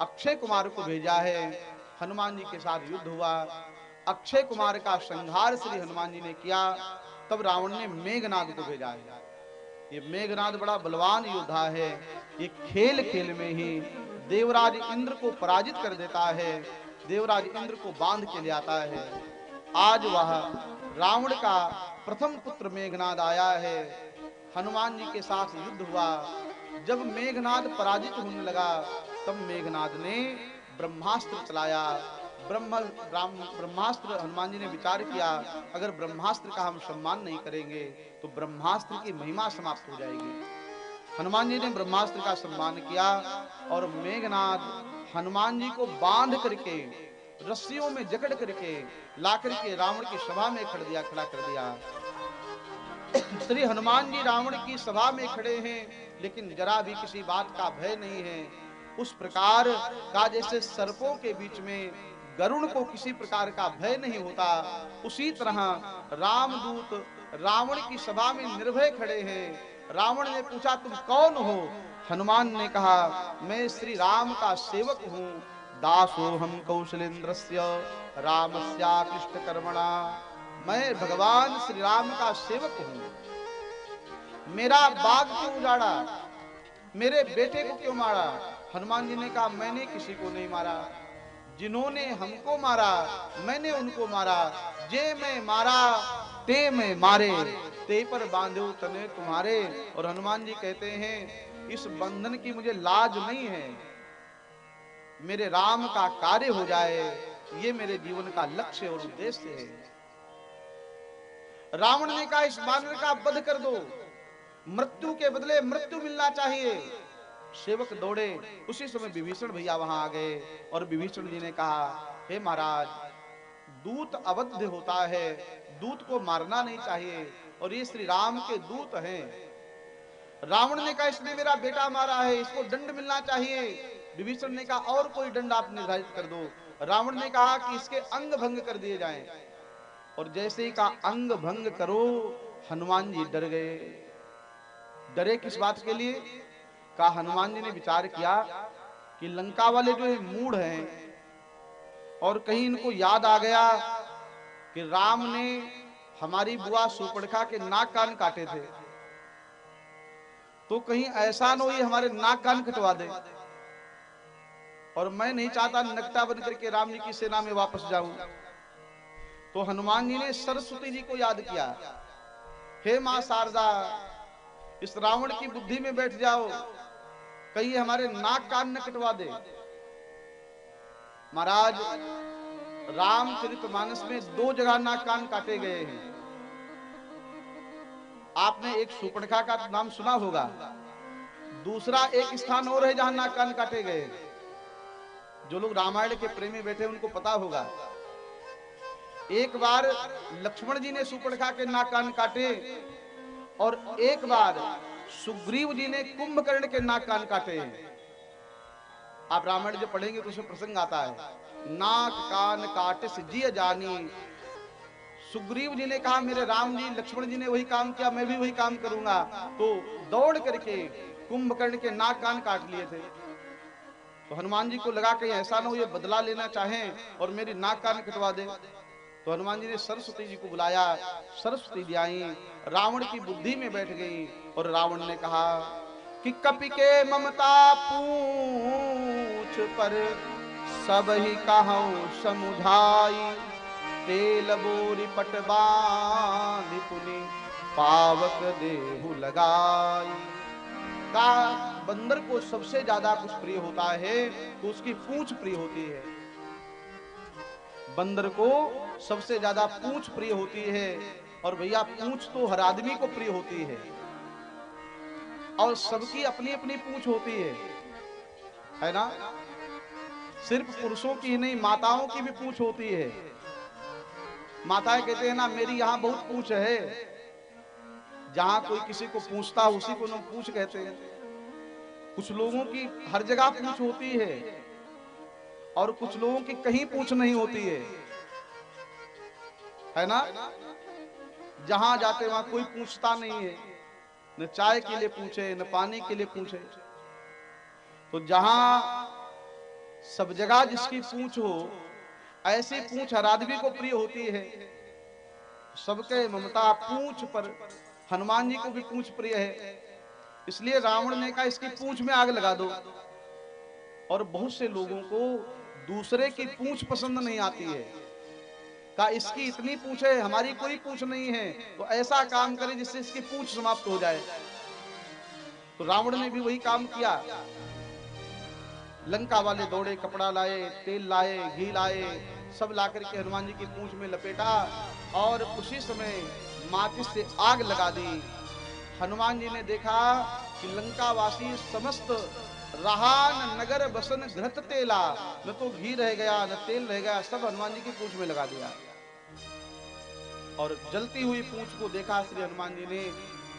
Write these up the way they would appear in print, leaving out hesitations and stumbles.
अक्षय कुमार को भेजा है। हनुमान जी के साथ युद्ध हुआ, अक्षय कुमार का संहार श्री हनुमान जी ने किया। तब रावण ने मेघनाद को भेजा है। ये मेघनाद बड़ा बलवान योद्धा है। ये खेल खेल में ही देवराज इंद्र को पराजित कर देता है, देवराज इंद्र को बांध के ले आता है। आज वह रावण का प्रथम पुत्र मेघनाद आया है, हनुमान जी के साथ युद्ध हुआ। जब मेघनाद पराजित होने लगा, तब मेघनाद ने ब्रह्मास्त्र चलाया। ब्रह्मास्त्र हनुमान जी ने विचार किया, अगर ब्रह्मास्त्र का हम सम्मान नहीं करेंगे तो ब्रह्मास्त्र की महिमा समाप्त हो जाएगी। हनुमान जी ने ब्रह्मास्त्र का सम्मान किया और मेघनाद हनुमान जी को बांध करके रस्सियों में जकड़ करके ला करके रावण की सभा में खड़ा कर दिया। श्री हनुमान जी रावण की सभा में खड़े हैं, लेकिन जरा भी किसी बात का भय नहीं है। उस प्रकार का जैसे सर्पों के बीच में गरुड़ को किसी प्रकार का भय नहीं होता, उसी तरह रामदूत रावण की सभा में निर्भय खड़े हैं। रावण ने पूछा, तुम कौन हो? हनुमान ने कहा, मैं श्री राम का सेवक हूं। दासो हम कौशलेंद्रस्य रामस्याकृष्ट कर्मणा। मैं भगवान श्री राम का सेवक हूं। मेरा बाग क्यों उजाड़ा? मेरे बेटे को क्यों मारा? हनुमान जी ने कहा, मैंने किसी को नहीं मारा। जिन्होंने हमको मारा मैंने उनको मारा। जे मैं मारा ते मैं मारे, ते पर बांधो तने तुम्हारे। और हनुमान जी कहते हैं, इस बंधन की मुझे लाज नहीं है। मेरे राम का कार्य हो जाए, ये मेरे जीवन का लक्ष्य और उद्देश्य है। रावण ने कहा, इस बानर का वध कर दो, मृत्यु के बदले मृत्यु मिलना चाहिए। सेवक दौड़े, उसी समय विभीषण भैया वहां आ गए और विभीषण जी ने कहा, हे महाराज, दूत अवध होता है, दूत को मारना नहीं चाहिए, और ये श्री राम के दूत हैं। रावण ने कहा, इसने मेरा बेटा मारा है, इसको दंड मिलना चाहिए। विभीषण ने कहा, और कोई दंड आप निर्धारित कर दो। रावण ने कहा कि इसके अंग भंग कर दिए जाएं। और जैसे ही का अंग भंग करो, हनुमान जी डर गए। डरे किस बात के लिए? का हनुमान जी ने विचार किया कि लंका वाले जो है मूढ़ हैं, और कहीं इनको याद आ गया कि राम ने हमारी बुआ सुपर्णखा के नाक कान काटे थे, तो कहीं ऐसा न हो ये हमारे नाक कान कटवा दे। और मैं नहीं चाहता नकटा बन करके राम जी की सेना में वापस जाऊं। तो हनुमान जी ने सरस्वती जी को याद किया, हे मां शारदा, इस रावण की बुद्धि में बैठ जाओ, कहीं हमारे नाक कान न कटवा दे। महाराज, रामचरितमानस में 2 जगह नाक कान काटे गए हैं। आपने एक सुपर्णखा का नाम सुना होगा, दूसरा एक स्थान और है जहां नाक कान काटे गए। जो लोग रामायण के प्रेमी बैठे उनको पता होगा। एक बार लक्ष्मण जी ने सुपर्णखा के नाक कान काटे, और एक बार सुग्रीव जी ने कुंभकर्ण के नाक कान काटे। आप रामायण जब पढ़ेंगे तो उसमें प्रसंग आता है, नाक कान काटिस जिय जानी। सुग्रीव जी ने कहा, मेरे राम जी, लक्ष्मण जी ने वही काम किया, मैं भी वही काम करूंगा। तो दौड़ करके कुंभकर्ण के नाक कान काट लिए थे। तो हनुमान जी को लगा कहीं ऐसा ना हो ये बदला लेना चाहें और मेरी नाक कान कटवा दे। तो हनुमान जी ने सरस्वती जी को बुलाया। सरस्वती जी आई, रावण की बुद्धि में बैठ गई, और रावण ने कहा कि कपि के ममता पूछ पर सब ही कहूं समुझाई। तेल बोरी पट बांधि पुनि पावक देहु लगाई। का बंदर को सबसे ज्यादा कुछ प्रिय होता है तो उसकी पूंछ प्रिय होती है। बंदर को सबसे ज्यादा पूंछ प्रिय होती है, और भैया पूंछ तो हर आदमी को प्रिय होती है, और सबकी अपनी अपनी पूंछ होती है ना। सिर्फ पुरुषों की ही नहीं, माताओं की भी पूंछ होती है। माताएं कहते हैं ना, मेरी यहां बहुत पूंछ है। जहां कोई किसी को पूछता उसी को लोग पूंछ कहते हैं। कुछ लोगों की हर जगह पूंछ होती है, और कुछ लोगों की कहीं पूंछ नहीं होती है ना। जहां जाते वहां कोई पूछता नहीं है, न चाय के लिए पूछे न पानी के लिए पूछे। तो जहां सब जगह जिसकी पूंछ हो, ऐसी पूंछ हर आदमी को प्रिय होती है। सबके ममता पूंछ पर, हनुमान जी को भी पूंछ प्रिय है। इसलिए रावण ने कहा इसकी पूंछ में आग लगा दो। और बहुत से लोगों को दूसरे की पूंछ पसंद नहीं आती है। कहा इसकी इतनी पूंछ है, हमारी कोई पूंछ नहीं है, तो ऐसा काम करे जिससे इसकी पूंछ समाप्त हो जाए। तो रावण ने भी वही काम किया। लंका वाले दौड़े, कपड़ा लाए, तेल लाए, घी लाए, सब लाकर के हनुमान जी की पूंछ में लपेटा और उसी समय माचिस से आग लगा दी। हनुमान जी ने देखा कि लंकावासी समस्त रहा न नगर बसन घृत तेला, न तो घी रह गया न तेल रह गया, सब हनुमान जी की पूंछ में लगा दिया। और जलती हुई पूंछ को देखा श्री हनुमान जी ने,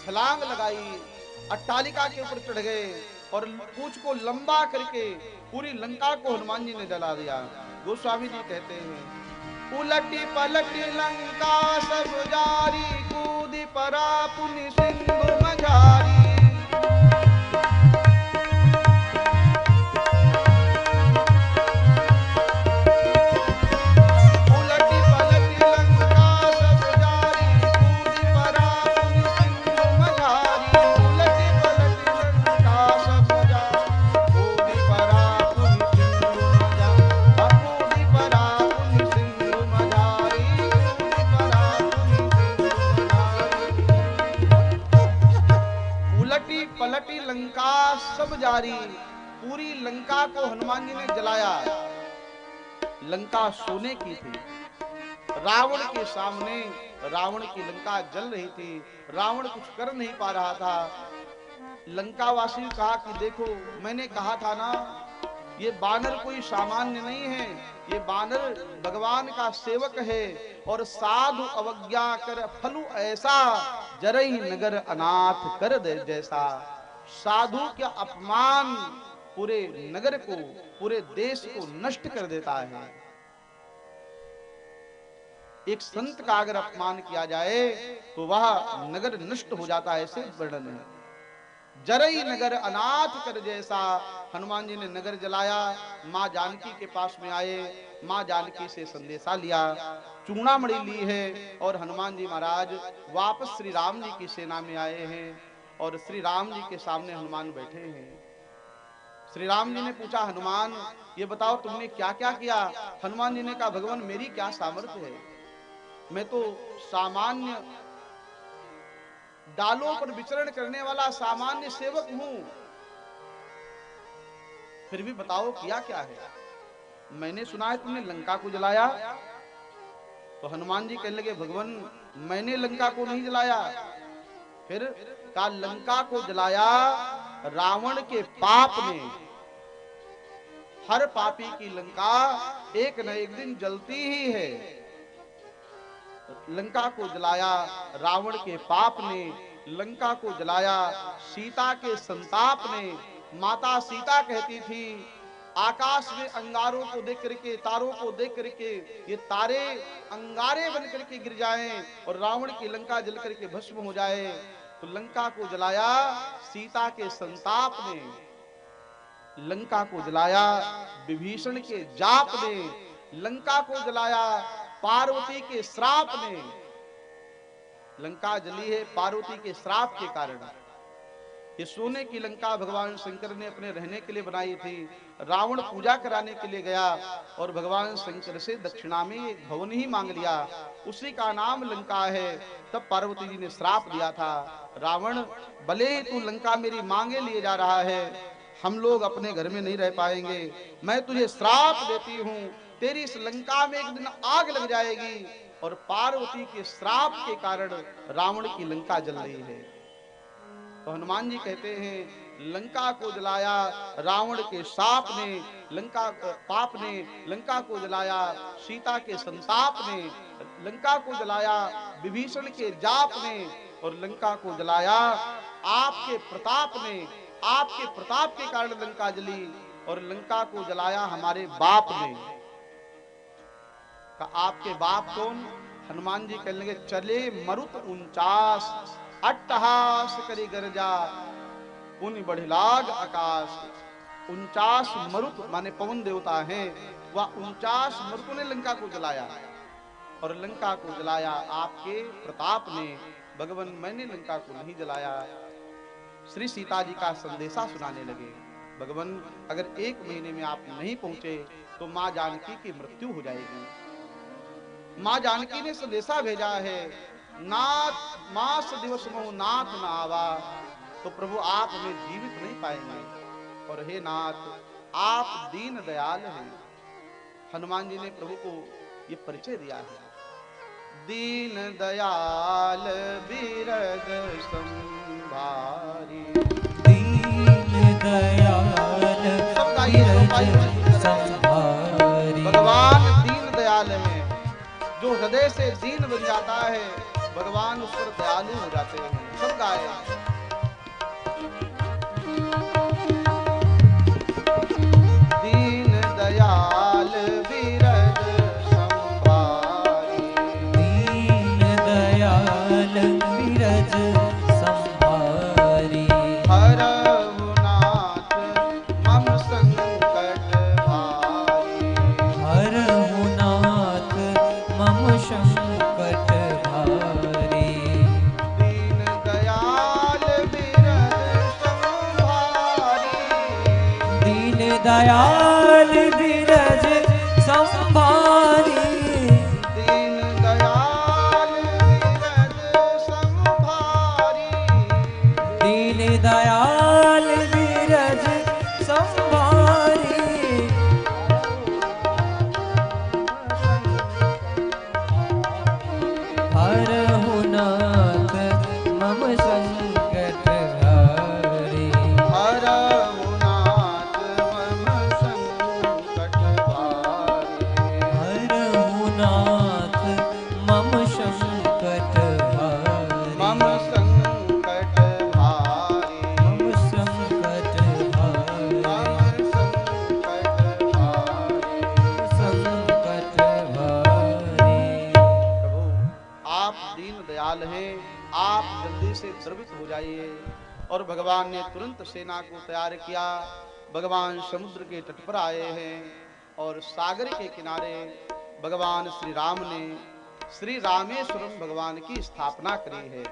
छलांग लगाई, अट्टालिका के ऊपर चढ़ गए और पूंछ को लंबा करके पूरी लंका को हनुमान जी ने जला दिया। गोस्वामी जी कहते हैं, उलटी पलटी लंका सब जारी, कूदी परा पुनि सिंधु मझारी। पलटी लंका सब जारी, पूरी लंका को हनुमान जी ने जलाया। लंका सोने की थी, रावण के सामने रावण की लंका जल रही थी, रावण कुछ कर नहीं पा रहा था। लंकावासी ने कहा कि देखो मैंने कहा था ना, ये बानर कोई सामान्य नहीं है, ये बानर भगवान का सेवक है और साधु अवज्ञा कर फलु ऐसा, जरई नगर अनाथ कर दे जैसा। साधु का अपमान पूरे नगर को, पूरे देश को नष्ट कर देता है। एक संत का अगर अपमान किया जाए तो वह नगर नष्ट हो जाता है, ऐसे वर्णन है। जरई नगर अनाथ कर जैसा। हनुमान जी ने नगर जलाया, मां जानकी के पास में आए, मां जानकी से संदेशा लिया, चूड़ामणि ली है और हनुमान जी महाराज वापस श्री राम जी की सेना में आए हैं और श्री राम जी के सामने हनुमान बैठे हैं। श्री राम जी ने पूछा, हनुमान ये बताओ तुमने क्या क्या किया? हनुमान जी ने कहा, भगवान मेरी क्या सामर्थ्य है, मैं तो सामान्य डालों पर विचरण करने वाला सामान्य सेवक हूं, फिर भी बताओ किया क्या है? मैंने सुना है तुमने लंका को जलाया। तो हनुमान जी कहने लगे, भगवान मैंने लंका को नहीं जलाया। फिर कहा, लंका को जलाया रावण के पाप ने। हर पापी की लंका एक न एक दिन जलती ही है। लंका को जलाया रावण के पाप ने, लंका को जलाया सीता के संताप ने। माता सीता कहती थी, आकाश में अंगारों को देख करके, तारों को देख करके ये तारे अंगारे बन करके गिर जाएं और रावण की लंका जल करके भस्म हो जाए। तो लंका को जलाया सीता के संताप ने, लंका को जलाया विभीषण के जाप ने, लंका को जलाया पार्वती के श्राप ने। लंका जली है पार्वती के श्राप के कारण। ये सोने की लंका भगवान शंकर ने अपने रहने के लिए बनाई थी। रावण पूजा कराने के लिए गया और भगवान शंकर से दक्षिणा में एक भवन ही मांग लिया, उसी का नाम लंका है। तब पार्वती जी ने श्राप दिया था, रावण भले ही तू लंका मेरी मांगे लिए जा रहा है, हम लोग अपने घर में नहीं रह पाएंगे, मैं तुझे श्राप देती हूँ, तेरी इस लंका में एक दिन आग लग जाएगी। और पार्वती के श्राप के कारण रावण की लंका जल रही है। तो हनुमान जी कहते हैं, लंका को जलाया रावण के शाप ने, लंका पाप ने, लंका को जलाया सीता के संताप ने, लंका को जलाया विभीषण के जाप ने और लंका को जलाया आपके प्रताप ने। आपके प्रताप के कारण लंका जली और लंका को जलाया हमारे बाप ने। का आपके बाप कौन? हनुमान जी कहने लगे, चले मरुत 49 अट्टहास करी गरजा, पुनि बढ़िलाग आकाश। 49 मरुत माने पवन देवता हैं, वह 49 मरुतों ने लंका को जलाया और लंका को जलाया आपके प्रताप ने। भगवान मैंने लंका को नहीं जलाया। श्री सीता जी का संदेशा सुनाने लगे, भगवान अगर 1 महीने में आप नहीं पहुंचे तो मां जानकी की मृत्यु हो जाएगी। मां जानकी ने संदेशा भेजा है, नाथ मास दिवस मोह नाथ न आवा, तो प्रभु आप हमें जीवित नहीं पाएंगे। और हे नाथ आप दीन दयाल हैं। हनुमान जी ने प्रभु को ये परिचय दिया है, दीन दयाल बिरद संभारी। दीन दयाल बिरद संभारी। भगवान दीन दयाल है, जो हृदय से दीन बन जाता है भगवान उस पर दयालु हो जाते हैं। सब गाए, दीन दयाल बिरद संभारी। दीन दयाल बिरद संभारी। हरहु नाथ मम संकट भारी। हरहु नाथ मम संकट भारी। दीन दयाल बिरद संभारी। दीन दयाल बिरज संभारी। दीन दयाल बिरद संभारी। दीन दयाल बिरज संभारी। हरहु नाथ मम संकट हारी। हरहु नाथ मम संकट भारी। हरहु नाथ मम संकट हारी। मम संकट भारी। मम संकट हारी। मम संकट भारी। संकट हारी। प्रभु आप दीन दयाल हैं, आप जल्दी से द्रवित हो जाइए। और भगवान ने तुरंत सेना को तैयार किया। भगवान समुद्र के तट पर आए हैं और सागर के किनारे भगवान श्री राम ने श्री रामेश्वरम भगवान की स्थापना करी है।